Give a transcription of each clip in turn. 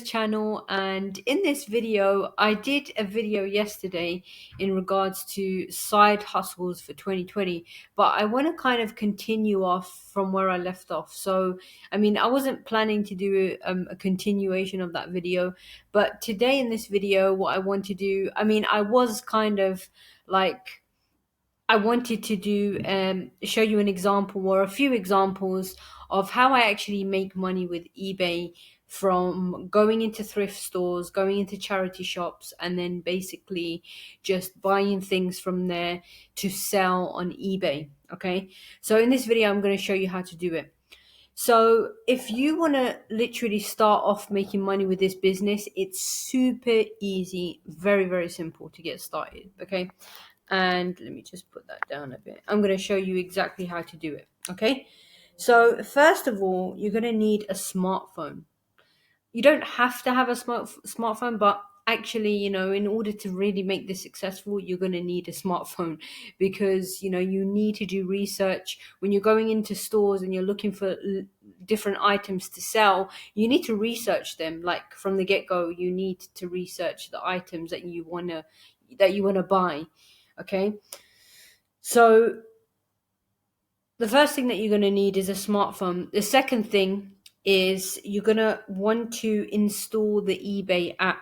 channel, and in this video I did a video yesterday in regards to side hustles for 2020, but I want to kind of continue off from where I left off. So I wasn't planning to do a continuation of that video, but today in this video what I want to do, I was kind of like I wanted to do show you an example or a few examples of how I actually make money with eBay from going into thrift stores, going into charity shops, and then basically just buying things from there to sell on eBay. Okay, so in this video, I'm going to show you how to do it. So if you want to literally start off making money with this business, it's super easy, very, very simple to get started. Okay. And let me just put that down a bit. I'm going to show you exactly how to do it. Okay. So first of all, you're going to need a smartphone. You don't have to have a smartphone, but actually, in order to really make this successful, you're going to need a smartphone because, you need to do research when you're going into stores and you're looking for different items to sell. You need to research them. Like from the get-go, you need to research the items that you want to buy. Okay. So the first thing that you're going to need is a smartphone. The second thing is you're going to want to install the eBay app.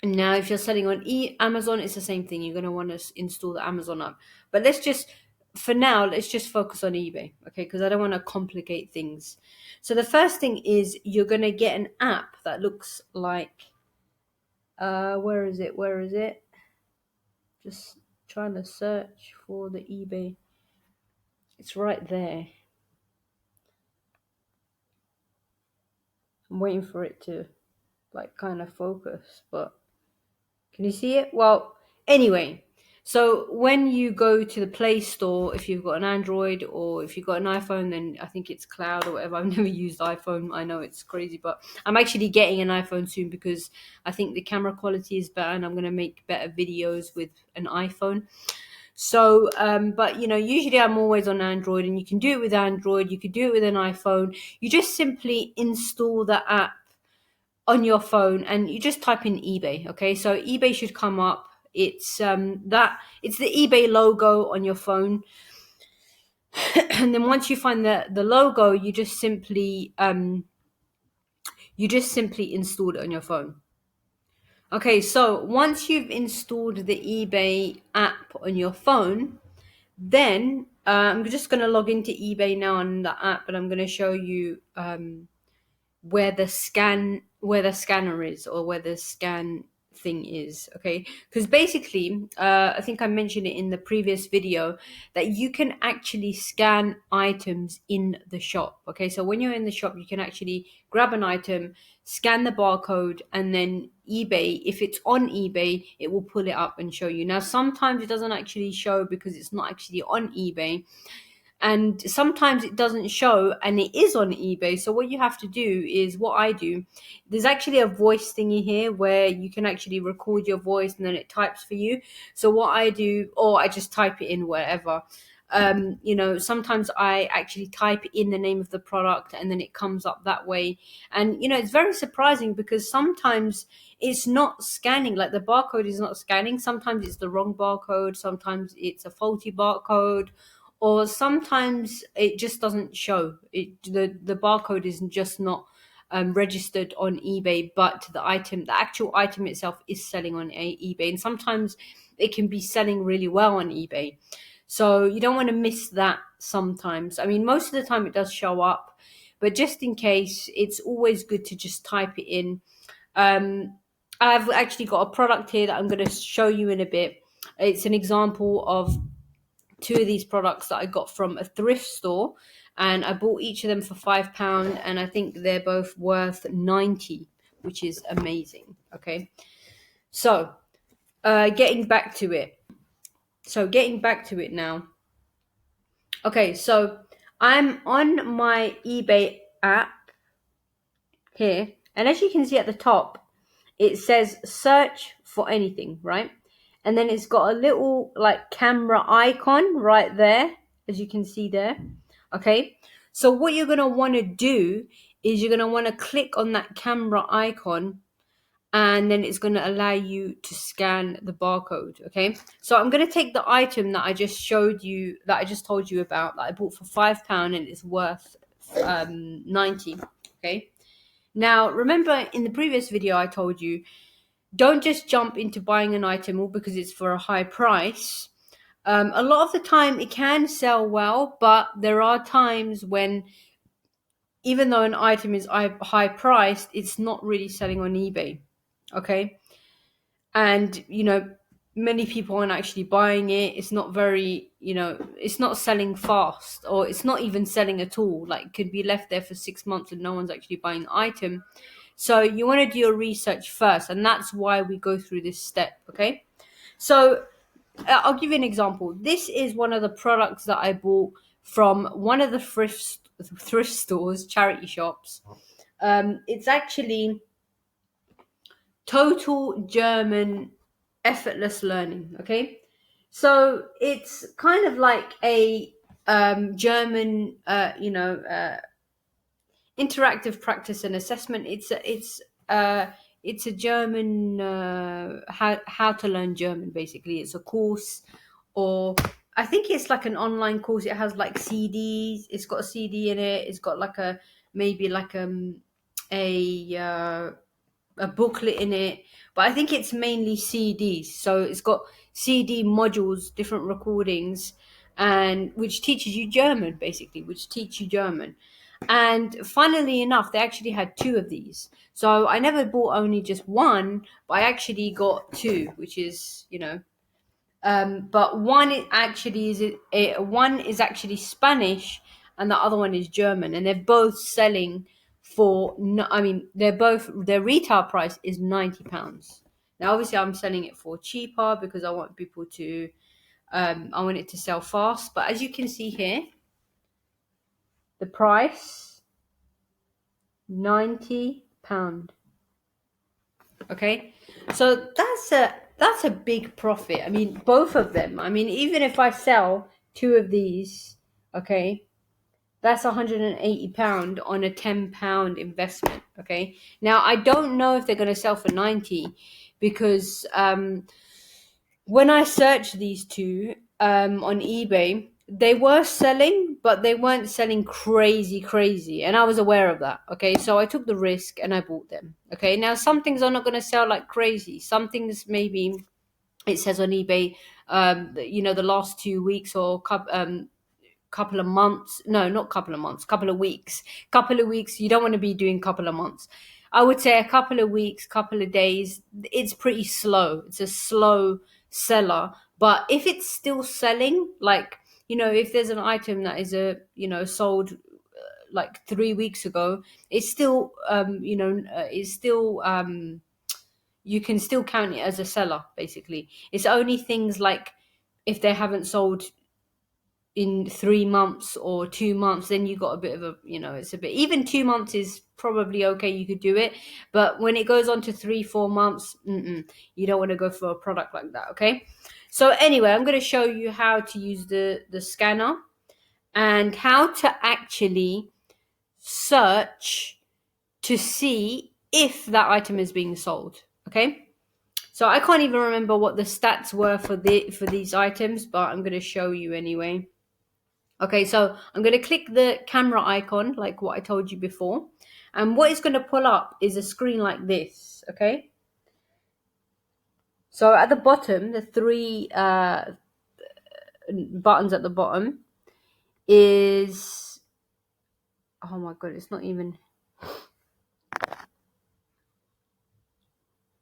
Now, if you're selling on Amazon, it's the same thing. You're going to want to install the Amazon app. But for now, let's just focus on eBay, okay? Because I don't want to complicate things. So the first thing is you're going to get an app that looks like, where is it? Just trying to search for the eBay. It's right there. I'm waiting for it to kind of focus, but can you see it? Well, anyway, so when you go to the Play Store, if you've got an Android or if you've got an iPhone, then I think it's cloud or whatever. I've never used iPhone. I know it's crazy, but I'm actually getting an iPhone soon because I think the camera quality is better and I'm going to make better videos with an iPhone. So, but usually I'm always on Android, and you can do it with Android. You could do it with an iPhone. You just simply install the app on your phone and you just type in eBay. Okay, so eBay should come up. It's it's the eBay logo on your phone. And then once you find the logo, you just simply install it on your phone. Okay, so once you've installed the eBay app on your phone, then I'm just going to log into eBay now on the app, and I'm going to show you where the scanner is, or where the scan thing is. Okay, because basically I think I mentioned it in the previous video that you can actually scan items in the shop. Okay, so when you're in the shop, you can actually grab an item, scan the barcode, and then eBay, if it's on eBay, it will pull it up and show you. Now sometimes it doesn't actually show because it's not actually on eBay, and sometimes it doesn't show and it is on eBay. So what you have to do is what I do. There's actually a voice thingy here where you can actually record your voice and then it types for you. So what I do, or I just type it in wherever. Sometimes I actually type in the name of the product and then it comes up that way. And it's very surprising because sometimes it's not scanning, like the barcode is not scanning. Sometimes it's the wrong barcode, sometimes it's a faulty barcode, or sometimes it just doesn't show. The barcode is just not registered on eBay, but the actual item itself is selling on eBay, and sometimes it can be selling really well on eBay. So you don't want to miss that sometimes. Most of the time it does show up, but just in case, it's always good to just type it in. I've actually got a product here that I'm going to show you in a bit. It's an example of two of these products that I got from a thrift store, and I bought each of them for £5, and I think they're both worth 90, which is amazing. Okay, so getting back to it now. Okay, so I'm on my eBay app here, and as you can see at the top, it says search for anything, right? And then it's got a little camera icon right there, as you can see there. Okay, so what you're going to want to do is you're going to want to click on that camera icon, and then it's going to allow you to scan the barcode. Okay, so I'm going to take the item that I just showed you, that I just told you about, that I bought for £5 and it's worth 90. Okay, now remember in the previous video I told you, don't just jump into buying an item all because it's for a high price. A lot of the time it can sell well, but there are times when, even though an item is high priced, it's not really selling on eBay. Okay, and many people aren't actually buying it. It's not very, it's not selling fast, or it's not even selling at all. Like, it could be left there for 6 months and no one's actually buying the item. So you want to do your research first, and that's why we go through this step. Okay, so I'll give you an example. This is one of the products that I bought from one of the thrift stores, charity shops. It's actually Total German Effortless Learning. Okay, so it's kind of like a German, interactive practice and assessment. It's a German, how to learn German. Basically, it's a course, or I think it's like an online course. It has like CDs. It's got a CD in it. It's got like a, maybe like a booklet in it, but I think it's mainly CDs. So it's got CD modules, different recordings, and which teaches you German, basically, which teach you German. And funnily enough, they actually had two of these. So I never bought only just one, but I actually got two, which is, but one is actually Spanish, and the other one is German, and they're both selling for. I mean, their retail price is £90. Now, obviously, I'm selling it for cheaper because I want people to. I want it to sell fast, but as you can see here, the price £90. Okay, so that's a big profit. I mean, both of them. I mean, even if I sell two of these, okay, that's £180 on a £10 investment. Okay, now I don't know if they're going to sell for 90, because when I searched these two on eBay, they were selling, but they weren't selling crazy, and I was aware of that. Okay, so I took the risk and I bought them. Okay, now some things are not going to sell like crazy. Some things, maybe it says on eBay, the last 2 weeks, or couple of months. No, not couple of months, couple of weeks. You don't want to be doing couple of months. I would say a couple of weeks, couple of days. It's pretty slow. It's a slow seller. But if it's still selling, like, if there's an item that is sold like 3 weeks ago, it's still you can still count it as a seller. Basically, it's only things like if they haven't sold in 3 months or 2 months, then you got a bit of a, it's a bit, even 2 months is probably okay, you could do it. But when it goes on to 3-4 months, you don't want to go for a product like that. Okay, so anyway, I'm going to show you how to use the scanner, and how to actually search to see if that item is being sold. Okay, so I can't even remember what the stats were for these items, but I'm going to show you anyway. Okay, so I'm going to click the camera icon, like what I told you before. And what it's going to pull up is a screen like this, okay? So at the bottom, the three buttons at the bottom is... Oh my God, it's not even...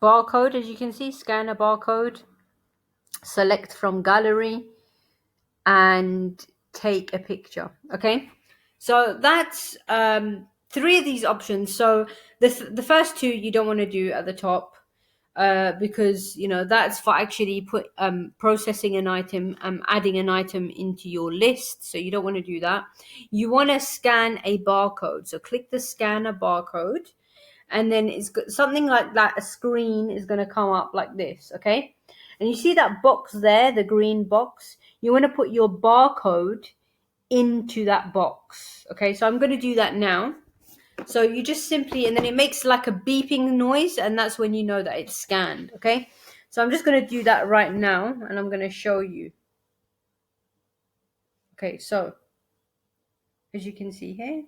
Barcode, as you can see, scan a barcode, select from gallery, and take a picture. Okay, so that's three of these options. So the first two you don't want to do at the top, because that's for actually processing an item, adding an item into your list. So you don't want to do that. You want to scan a barcode. So click the scanner barcode, and then it's something like that. A screen is going to come up like this. Okay, and you see that box there, the green box. You want to put your barcode into that box. Okay, so I'm going to do that now. So you just simply, and then it makes like a beeping noise, and that's when you know that it's scanned. Okay, so I'm just going to do that right now, and I'm going to show you. Okay, so as you can see here,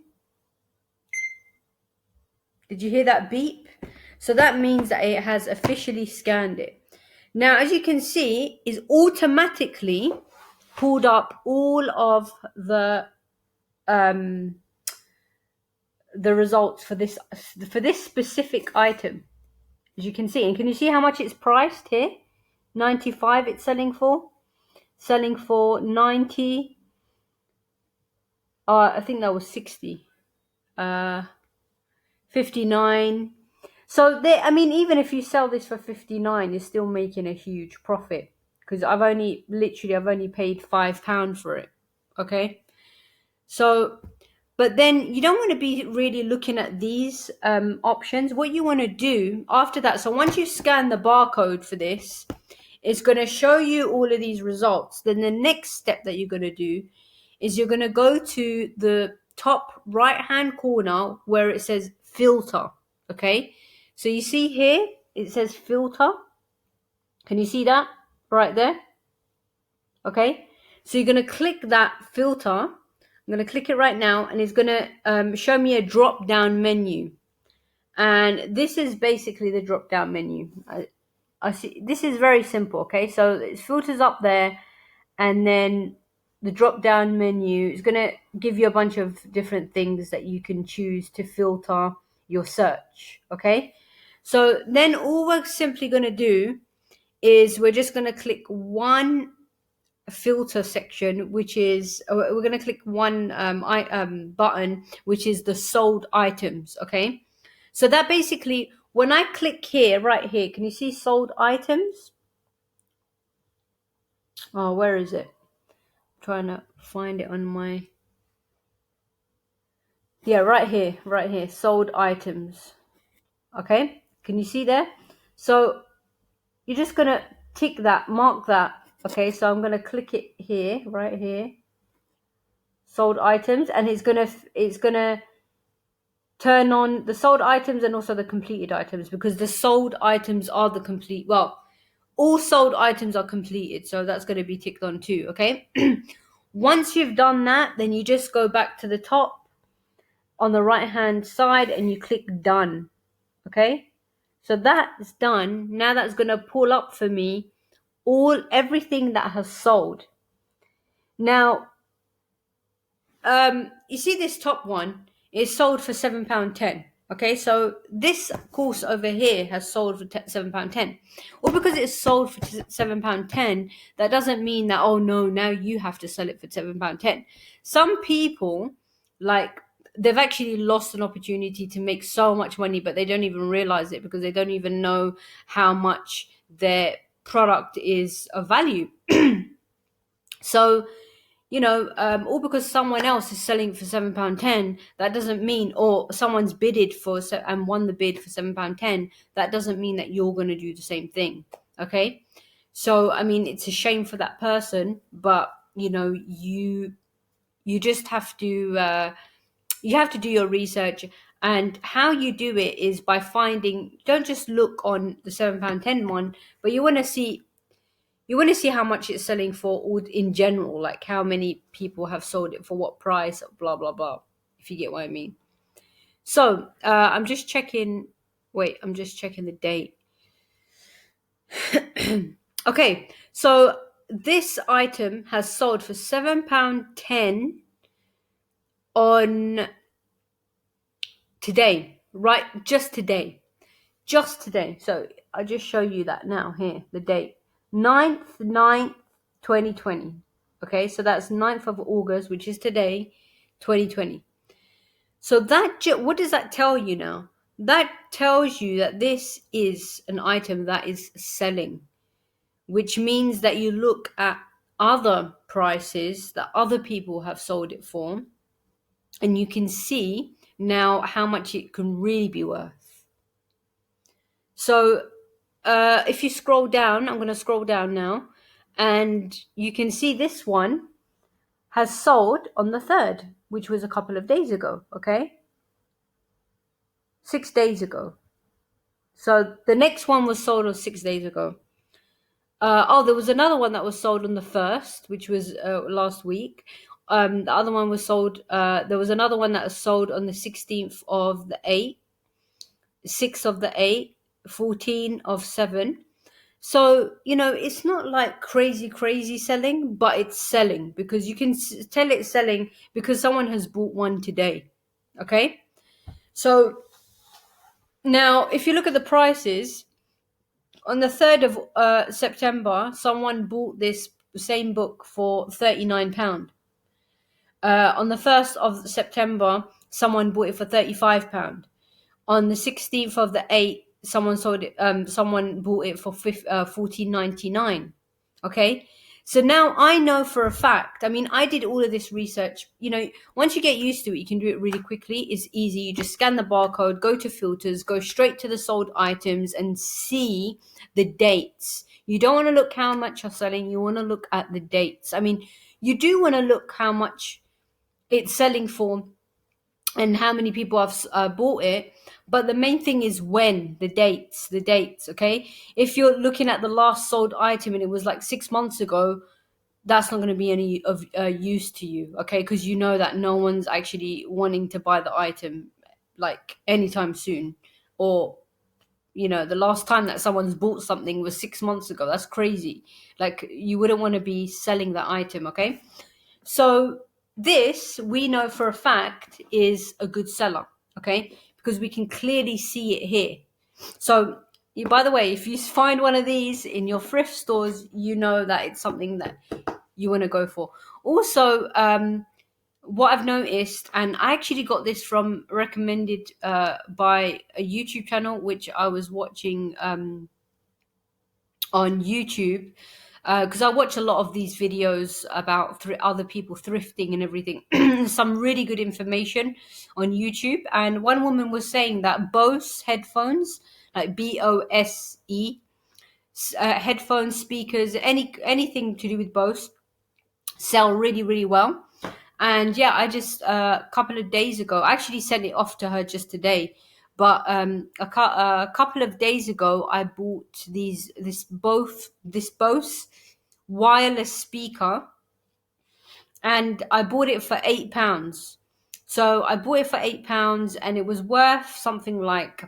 did you hear that beep? So that means that it has officially scanned it. Now, as you can see, it's automatically pulled up all of um, the results for this specific item, as you can see. And can you see how much it's priced here? 95 it's selling for 90. I think that was 60. 59. So they, I mean, even if you sell this for 59, you're still making a huge profit, because I've only paid £5 for it. Okay, so but then you don't want to be really looking at these options. What you want to do after that, so once you scan the barcode for this, it's going to show you all of these results. Then the next step that you're going to do is you're going to go to the top right hand corner where it says filter. Okay, so you see here it says filter. Can you see that right there? Okay, so you're going to click that filter. I'm going to click it right now, and it's going to show me a drop down menu. And this is basically the drop down menu. I see this is very simple. Okay, so it filters up there, and then the drop down menu is going to give you a bunch of different things that you can choose to filter your search. Okay, so then all we're simply going to do is we're just going to click one filter section, which is we're going to click one button, which is the sold items. Okay, so that basically, when I click here, right here, can you see sold items? Oh, where is it? I'm trying to find it on my, yeah, right here, sold items. Okay, can you see there? So you're just gonna tick that, mark that. Okay, so I'm gonna click it here, right here, sold items, and it's gonna turn on the sold items and also the completed items, because the sold items are the complete, well, all sold items are completed, so that's going to be ticked on too. Okay, once you've done that, then you just go back to the top on the right hand side and you click done. Okay, so that's done. Now that's going to pull up for me everything that has sold. Now you see this top one is sold for £7.10. Okay, so this course over here has sold for £7.10. Well, because it's sold for £7.10, that doesn't mean that, oh no, now you have to sell it for £7.10. Some people, like, they've actually lost an opportunity to make so much money, but they don't even realize it, because they don't even know how much their product is of value. So, all because someone else is selling for £7.10, that doesn't mean, or someone's bidded for and won the bid for £7.10, that doesn't mean that you're going to do the same thing. Okay, so I mean, it's a shame for that person, but you just have to do your research. And how you do it is by finding, don't just look on the £7.10 one, but you want to see how much it's selling for in general, like how many people have sold it for what price, blah, blah, blah, if you get what I mean. So I'm just checking the date. Okay, so this item has sold for £7.10 on today, right? Just today. So I'll just show you that now here, the date. 9th, 2020. Okay, so that's 9th of August, which is today, 2020. So what does that tell you now? That tells you that this is an item that is selling, which means that you look at other prices that other people have sold it for, and you can see now how much it can really be worth. So if you scroll down, I'm going to scroll down now, and you can see this one has sold on the 3rd, which was a couple of days ago. Okay, 6 days ago. So the next one was sold on 6 days ago. There was another one that was sold on the 1st, which was last week. The other one was sold. There was another one that was sold on the 16th of the 8th, 6th of the 8th, 14 of 7. So, it's not like crazy selling, but it's selling because you can tell it's selling because someone has bought one today. Okay. So now, if you look at the prices, on the 3rd of September, someone bought this same book for £39. On the 1st of September, someone bought it for £35. On the 16th of the 8th, someone sold it. Someone bought it for 14.99. Okay, so now I know for a fact. I mean, I did all of this research. Once you get used to it, you can do it really quickly. It's easy. You just scan the barcode, go to filters, go straight to the sold items, and see the dates. You don't want to look how much you're selling. You want to look at the dates. I mean, you do want to look how much it's selling for and how many people have bought it, but the main thing is the dates. Okay, if you're looking at the last sold item and it was like 6 months ago, that's not going to be any of use to you. Okay, because you know that no one's actually wanting to buy the item like anytime soon, or the last time that someone's bought something was 6 months ago. That's crazy. Like, you wouldn't want to be selling that item. Okay, so this, we know for a fact, is a good seller, okay? Because we can clearly see it here. So, by the way, if you find one of these in your thrift stores, you know that it's something that you want to go for. Also, what I've noticed, and I actually got this from recommended by a YouTube channel, which I was watching on YouTube, because I watch a lot of these videos about other people thrifting and everything. Some really good information on YouTube. And one woman was saying that Bose headphones, like Bose, headphones, speakers, anything to do with Bose, sell really well. And yeah, I just a couple of days ago, I actually sent it off to her just today. But a couple of days ago, I bought this Bose wireless speaker, and I bought it for £8. So I bought it for £8, and it was worth something like,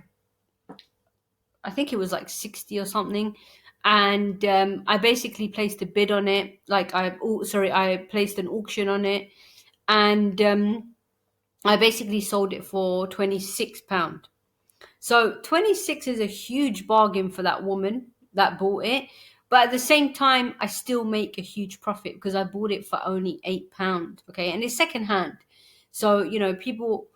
I think it was like 60 or something. And I basically placed a bid on it. I placed an auction on it, and I basically sold it for £26. So 26 is a huge bargain for that woman that bought it. But at the same time, I still make a huge profit because I bought it for only £8. Okay. And it's secondhand. So, people,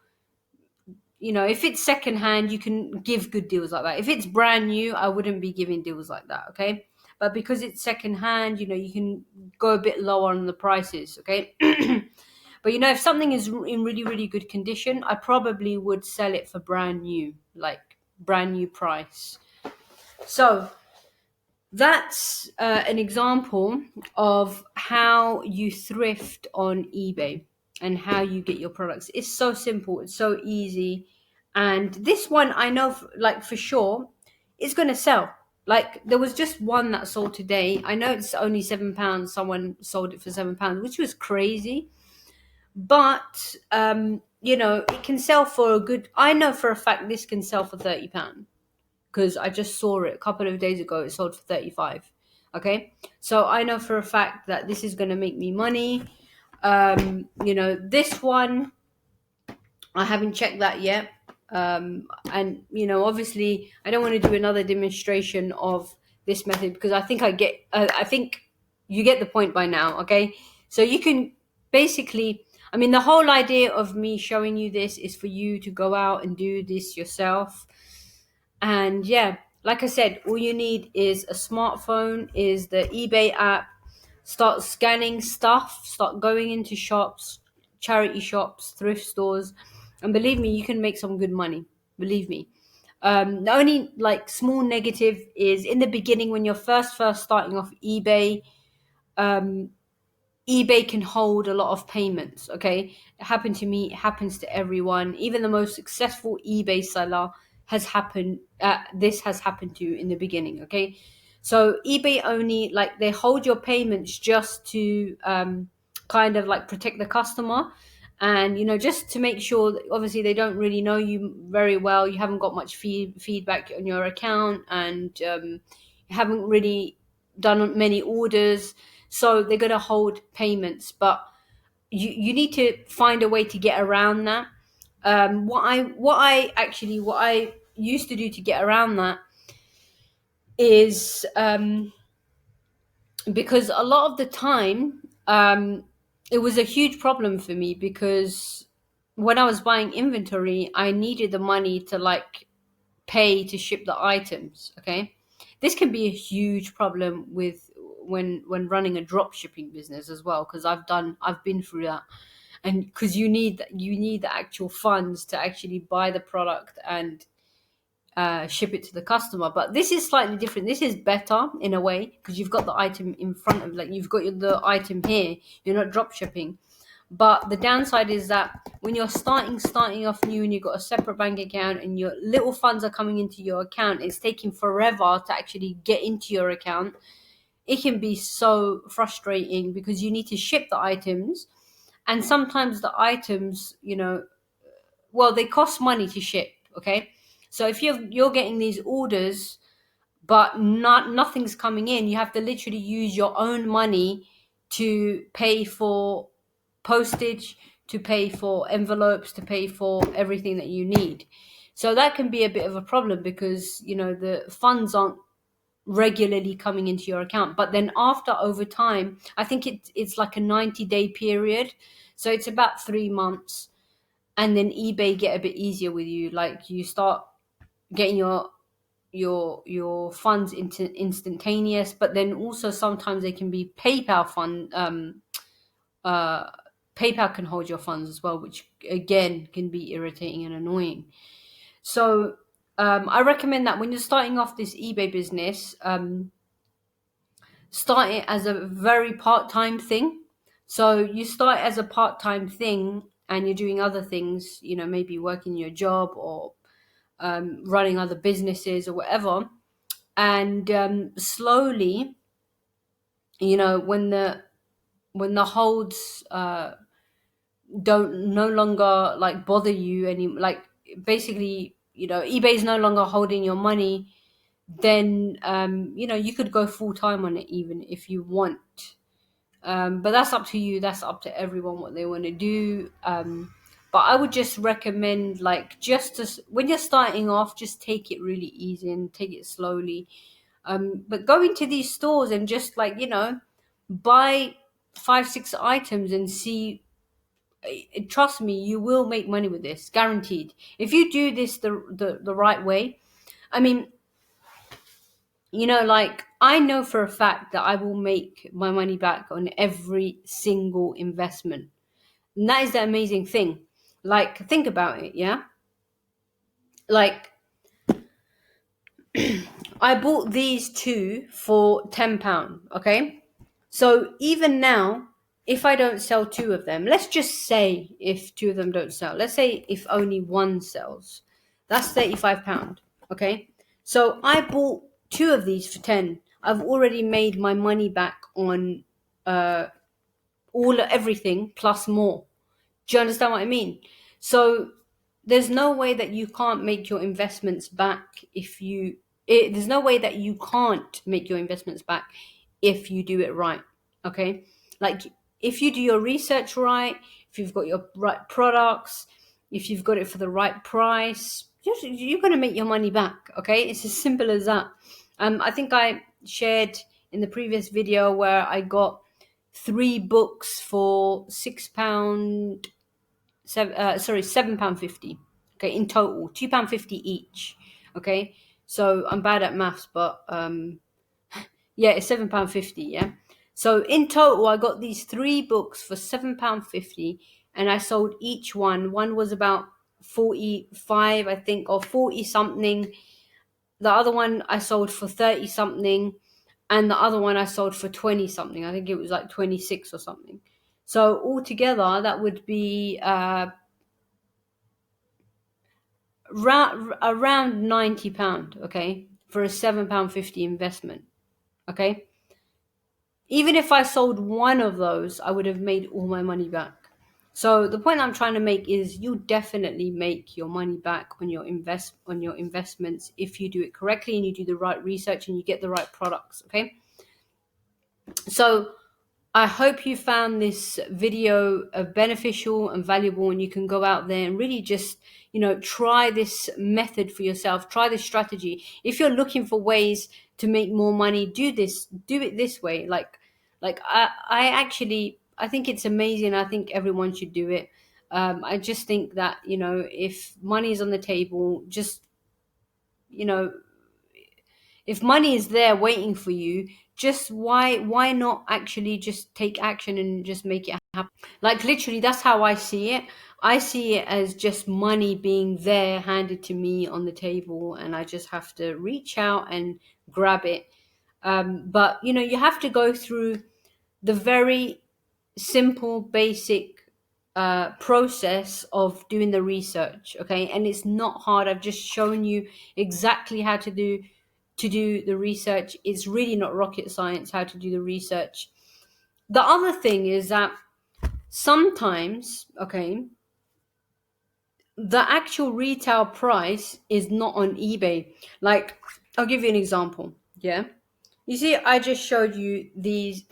if it's secondhand, you can give good deals like that. If it's brand new, I wouldn't be giving deals like that. Okay. But because it's secondhand, you can go a bit lower on the prices. Okay. But if something is in really good condition, I probably would sell it for brand new, like brand new price. So that's an example of how you thrift on eBay and how you get your products. It's so simple. It's so easy. And this one, I know, for sure, it's going to sell. Like, there was just one that sold today. I know it's only £7. Someone sold it for £7, which was crazy. But it can sell for a good. I know for a fact this can sell for £30 because I just saw it a couple of days ago. It sold for 35. Okay, so I know for a fact that this is going to make me money. This one, I haven't checked that yet. And obviously, I don't want to do another demonstration of this method because I think I think you get the point by now. Okay, so you can basically. I mean, the whole idea of me showing you this is for you to go out and do this yourself. And yeah, like I said, all you need is a smartphone, is the eBay app. Start scanning stuff, start going into shops, charity shops, thrift stores. And believe me, you can make some good money. Believe me. The only small negative is in the beginning when you're first starting off eBay, eBay can hold a lot of payments. Okay, it happened to me, it happens to everyone. Even the most successful eBay seller has happened. This has happened to in the beginning. Okay, so eBay only, like, they hold your payments just to kind of like protect the customer, and just to make sure that obviously they don't really know you very well. You haven't got much feedback on your account, and you haven't really done many orders, so they're going to hold payments. But you need to find a way to get around that. What I used to do to get around that is, because a lot of the time, it was a huge problem for me, because when I was buying inventory, I needed the money to like pay to ship the items. Okay, this can be a huge problem with when running a drop shipping business as well, because I've been through that. And because you need the actual funds to actually buy the product and ship it to the customer. But this is slightly different. This is better in a way, because you've got the item in front of, like, you've got the item here. You're not drop shipping. But the downside is that when you're starting off new, and you've got a separate bank account, and your little funds are coming into your account, it's taking forever to actually get into your account. It can be so frustrating, because you need to ship the items, and sometimes the items, well, they cost money to ship. Okay, so if you're getting these orders, but nothing's coming in, you have to literally use your own money to pay for postage, to pay for envelopes, to pay for everything that you need. So that can be a bit of a problem, because the funds aren't regularly coming into your account. But then after, over time, I think it's like a 90-day period, so it's about 3 months, and then eBay get a bit easier with you. Like, you start getting your funds into instantaneous. But then also sometimes they can be PayPal fund. Uh, PayPal can hold your funds as well, which again can be irritating and annoying. So I recommend that when you're starting off this eBay business, start it as a very part-time thing. So you start as a part-time thing, and you're doing other things, maybe working your job, or running other businesses or whatever. And slowly, when the holds don't no longer like bother you any, like, basically, eBay's no longer holding your money, then you could go full time on it, even if you want. But that's up to you. That's up to everyone what they want to do. But I would just recommend, like, when you're starting off, just take it really easy and take it slowly. But go into these stores and just, like, buy 5-6 items and see. Trust me, you will make money with this, guaranteed. If you do this the right way. I mean, like, I know for a fact that I will make my money back on every single investment. And that is the amazing thing. Like, think about it, yeah? Like, I bought these two for £10, okay? So even now, if I don't sell two of them, let's just say if two of them don't sell, let's say if only one sells, that's £35, okay? So I bought two of these for 10. I've already made my money back on everything plus more. Do you understand what I mean? So there's no way that you can't make your investments back there's no way that you can't make your investments back if you do it right. Okay, like, if you do your research right, if you've got your right products, if you've got it for the right price, you're going to make your money back. Okay, it's as simple as that. I think I shared in the previous video where I got 3 books for £6, £7.50. Okay, in total, £2.50 each. Okay, so I'm bad at maths, but yeah, it's £7.50. Yeah, so in total, I got these 3 books for £7.50, and I sold each one. One was about 45, I think, or 40 something. The other one I sold for 30 something. and the other one I sold for 20 something. I think it was like 26 or something. So altogether, that would be around £90, okay, for a £7.50 investment, okay. Even if I sold one of those, I would have made all my money back. So the point I'm trying to make is you definitely make your money back on your investments if you do it correctly and you do the right research and you get the right products, okay? So I hope you found this video beneficial and valuable, and you can go out there and really just, try this method for yourself, try this strategy. If you're looking for ways to make more money, do it this way. I think it's amazing. I think everyone should do it. I just think that, if money is on the table, just, you know, if money is there waiting for you, just why not actually just take action and just make it happen? Like literally, that's how I see it. I see it as just money being there handed to me on the table, and I just have to reach out and grab it. But you have to go through the very simple, basic process of doing the research, okay? And it's not hard. I've just shown you exactly how to do the research. It's really not rocket science how to do the research. The other thing is that sometimes, okay, the actual retail price is not on eBay. Like, I'll give you an example. Yeah, you see, I just showed you this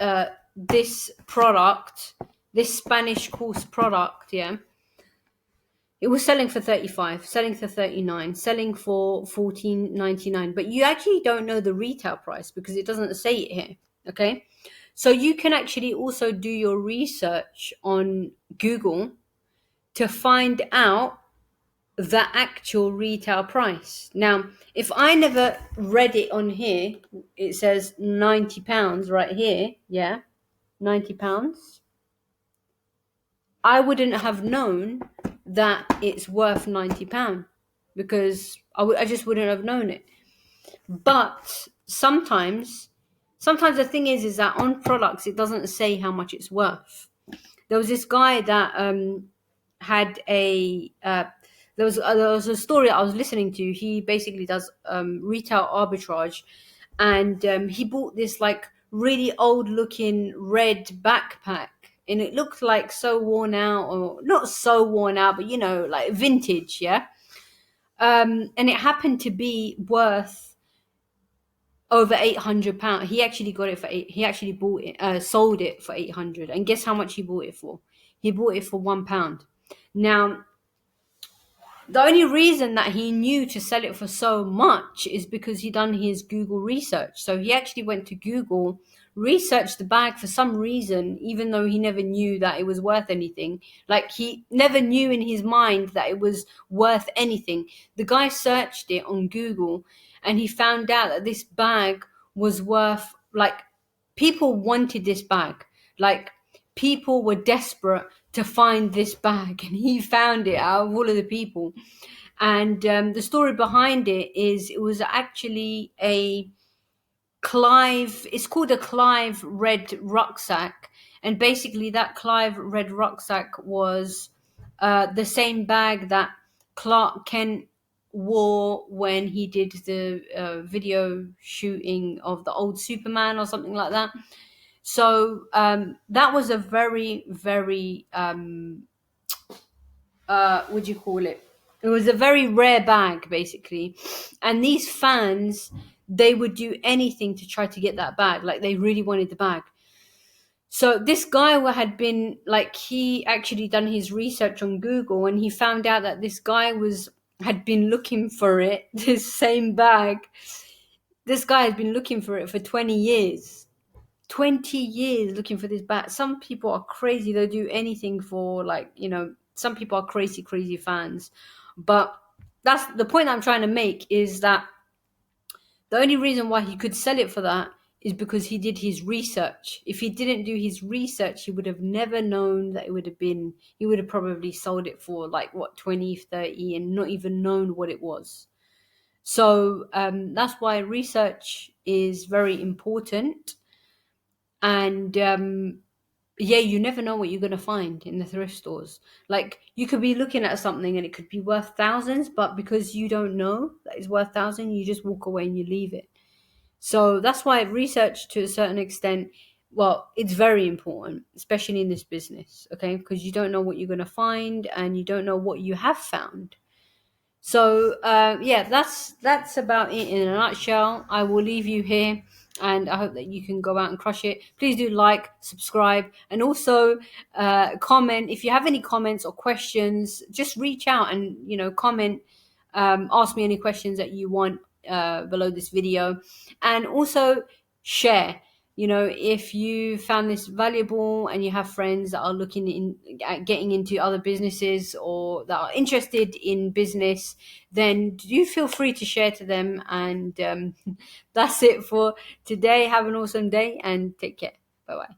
product, this Spanish course product. Yeah, it was selling for 35, selling for 39, selling for 14.99. But you actually don't know the retail price because it doesn't say it here. Okay, so you can actually also do your research on Google to find out the actual retail price. Now, if I never read it on here, it says £90 right here. Yeah, £90. I wouldn't have known that it's worth £90 because I just wouldn't have known it. But sometimes the thing is that on products, it doesn't say how much it's worth. There was this guy that had there was a story I was listening to. He basically does retail arbitrage, and he bought this like really old looking red backpack, and it looked like so worn out, or not so worn out, but like vintage, yeah. And it happened to be worth over £800. He actually got it for he actually bought it, sold it for 800, and guess how much he bought it for? He bought it for £1. Now, the only reason that he knew to sell it for so much is because he done his Google research. So he actually went to Google, researched the bag for some reason, even though he never knew that it was worth anything. Like, he never knew in his mind that it was worth anything. The guy searched it on Google and he found out that this bag was worth, like, people wanted this bag. Like, people were desperate to find this bag, and he found it out of all of the people. And the story behind it is it was actually a Clive, it's called a Clive red rucksack. And basically that Clive red rucksack was the same bag that Clark Kent wore when he did the video shooting of the old Superman or something like that. So that was a very, very, what do you call it? It was a very rare bag, basically. And these fans, they would do anything to try to get that bag. Like, they really wanted the bag. So this guy had been, like, he actually done his research on Google, and he found out that this guy had been looking for it, this same bag. This guy had been looking for it for 20 years. 20 years looking for this bat. Some people are crazy. They'll do anything for, like, some people are crazy fans. But that's the point I'm trying to make, is that the only reason why he could sell it for that is because he did his research. If he didn't do his research, he would have never known that he would have probably sold it for like, what, 20, 30, and not even known what it was. So that's why research is very important. And yeah, you never know what you're going to find in the thrift stores. Like, you could be looking at something and it could be worth thousands, but because you don't know that it's worth thousands, you just walk away and you leave it. So that's why research, to a certain extent, well, it's very important, especially in this business, okay? Because you don't know what you're going to find and you don't know what you have found. So yeah, that's about it in a nutshell. I will leave you here, and I hope that you can go out and crush it. Please do like, subscribe, and also comment. If you have any comments or questions, just reach out and comment. Ask me any questions that you want below this video, and also share. If you found this valuable and you have friends that are looking at getting into other businesses or that are interested in business, then do feel free to share to them. And that's it for today. Have an awesome day and take care. Bye bye.